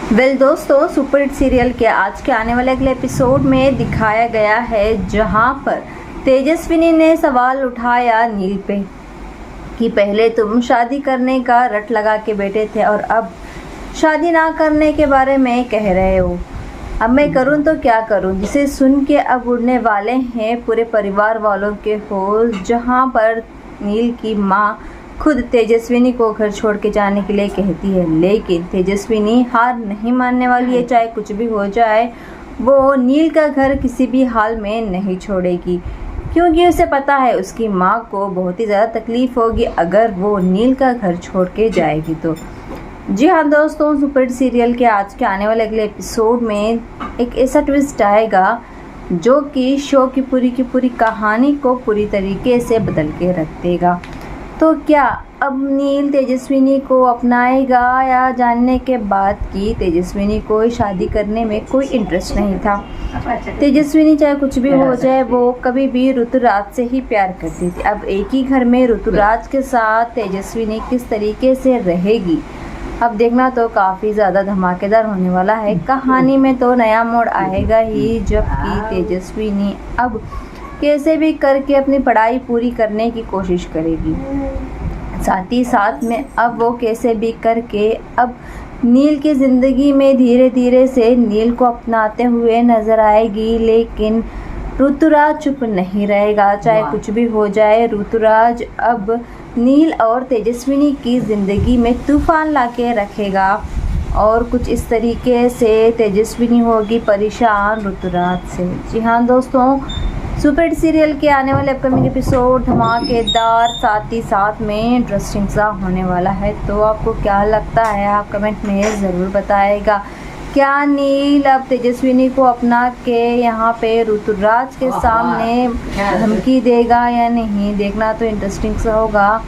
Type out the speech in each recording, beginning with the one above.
दोस्तों, super hit serial के आज के आने वाले अगले एपिसोड में दिखाया गया है जहां पर तेजस्विनी ने सवाल उठाया नील पे कि पहले तुम शादी करने का रट लगा के बैठे थे और अब शादी ना करने के बारे में कह रहे हो। अब मैं करूं तो क्या करूं, जिसे सुन के अब उड़ने वाले हैं पूरे परिवार वालों के होश। जहां पर नील की माँ खुद तेजस्विनी को घर छोड़ के जाने के लिए कहती है, लेकिन तेजस्विनी हार नहीं मानने वाली है। चाहे कुछ भी हो जाए, वो नील का घर किसी भी हाल में नहीं छोड़ेगी, क्योंकि उसे पता है उसकी माँ को बहुत ही ज़्यादा तकलीफ़ होगी अगर वो नील का घर छोड़ के जाएगी तो। जी हाँ दोस्तों, सुपर हिट सीरियल के आज के आने वाले अगले एपिसोड में एक ऐसा ट्विस्ट आएगा जो कि शो की पूरी कहानी को पूरी तरीके से बदल के रख देगा। तो क्या अब नील तेजस्विनी को अपनाएगा, या जानने के बाद कि तेजस्विनी को शादी करने में कोई इंटरेस्ट नहीं था। तेजस्विनी चाहे कुछ भी हो जाए, वो कभी भी ऋतुराज से ही प्यार करती थी। अब एक ही घर में ऋतुराज के साथ तेजस्विनी किस तरीके से रहेगी, अब देखना तो काफ़ी ज़्यादा धमाकेदार होने वाला है। कहानी में तो नया मोड़ आएगा ही, जबकि तेजस्विनी अब कैसे भी करके अपनी पढ़ाई पूरी करने की कोशिश करेगी। साथ ही साथ में अब वो कैसे भी करके अब नील की ज़िंदगी में धीरे धीरे से नील को अपनाते हुए नज़र आएगी। लेकिन ऋतुराज चुप नहीं रहेगा, चाहे कुछ भी हो जाए। ऋतुराज अब नील और तेजस्विनी की ज़िंदगी में तूफान लाके रखेगा और कुछ इस तरीके से तेजस्विनी होगी परेशान ऋतुराज से। जी हाँ दोस्तों, सुपर हिट सीरियल के आने वाले अपकमिंग एपिसोड धमाकेदार, साथ ही साथ में इंटरेस्टिंग सा होने वाला है। तो आपको क्या लगता है, आप कमेंट में ज़रूर बताएगा। क्या नील अब तेजस्विनी को अपना के यहाँ पे ऋतुराज के सामने धमकी देगा या नहीं, देखना तो इंटरेस्टिंग सा होगा।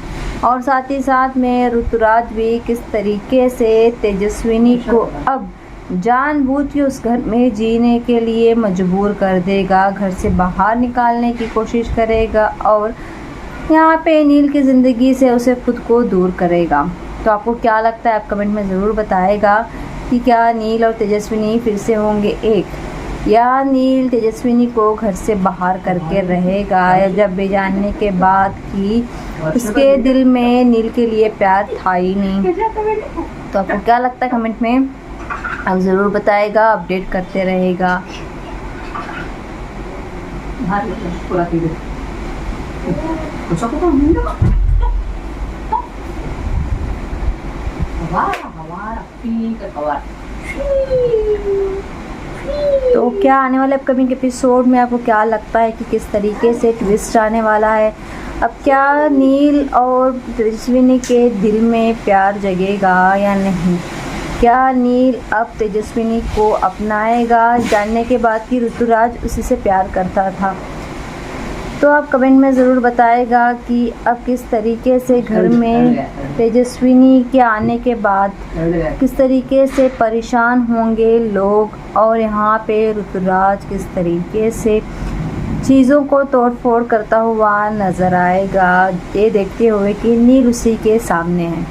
और साथ ही साथ में ऋतुराज भी किस तरीके से तेजस्विनी को अब जानबूझ के उस घर में जीने के लिए मजबूर कर देगा, घर से बाहर निकालने की कोशिश करेगा और यहाँ पे नील की ज़िंदगी से उसे खुद को दूर करेगा। तो आपको क्या लगता है, आप कमेंट में ज़रूर बताएगा कि क्या नील और तेजस्विनी फिर से होंगे एक, या नील तेजस्विनी को घर से बाहर करके रहेगा, या जब भी जानने के बाद कि उसके दिल में नील के लिए प्यार था ही नहीं। तो आपको क्या लगता है, कमेंट में आप ज़रूर बताएगा, अपडेट करते रहेगा। तो क्या आने वाले अपकमिंग एपिसोड में आपको क्या लगता है कि किस तरीके से ट्विस्ट आने वाला है। अब क्या नील और तेजस्विनी के दिल में प्यार जगेगा या नहीं, क्या नील अब तेजस्विनी को अपनाएगा, जानने के बाद कि ऋतुराज उसी से प्यार करता था। तो आप कमेंट में ज़रूर बताएगा कि अब किस तरीके से घर में तेजस्विनी के आने के बाद किस तरीके से परेशान होंगे लोग, और यहाँ पे ऋतुराज किस तरीके से चीज़ों को तोड़ फोड़ करता हुआ नज़र आएगा, ये देखते हुए कि नील उसी के सामने है।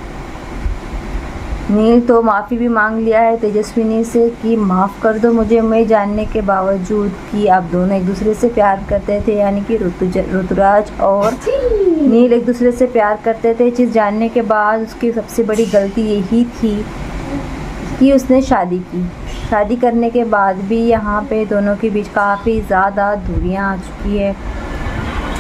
नील तो माफ़ी भी मांग लिया है तेजस्विनी से कि माफ़ कर दो मुझे, मैं जानने के बावजूद कि आप दोनों एक दूसरे से प्यार करते थे, यानी कि ऋतुराज और नील एक दूसरे से प्यार करते थे। चीज़ जानने के बाद उसकी सबसे बड़ी गलती यही थी कि उसने शादी की। शादी करने के बाद भी यहाँ पे दोनों के बीच काफ़ी ज़्यादा दूरियाँ आ चुकी है।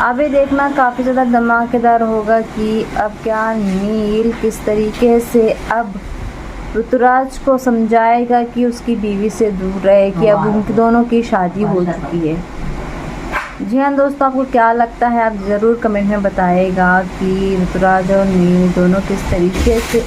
अब ये देखना काफ़ी ज़्यादा धमाकेदार होगा कि अब क्या नील किस तरीके से अब ऋतुराज को समझाएगा कि उसकी बीवी से दूर रहे, कि अब उनके दोनों की शादी हो चुकी है। जी हाँ दोस्तों, आपको क्या लगता है, आप ज़रूर कमेंट में बताएगा कि ऋतुराज और नील दोनों किस तरीके से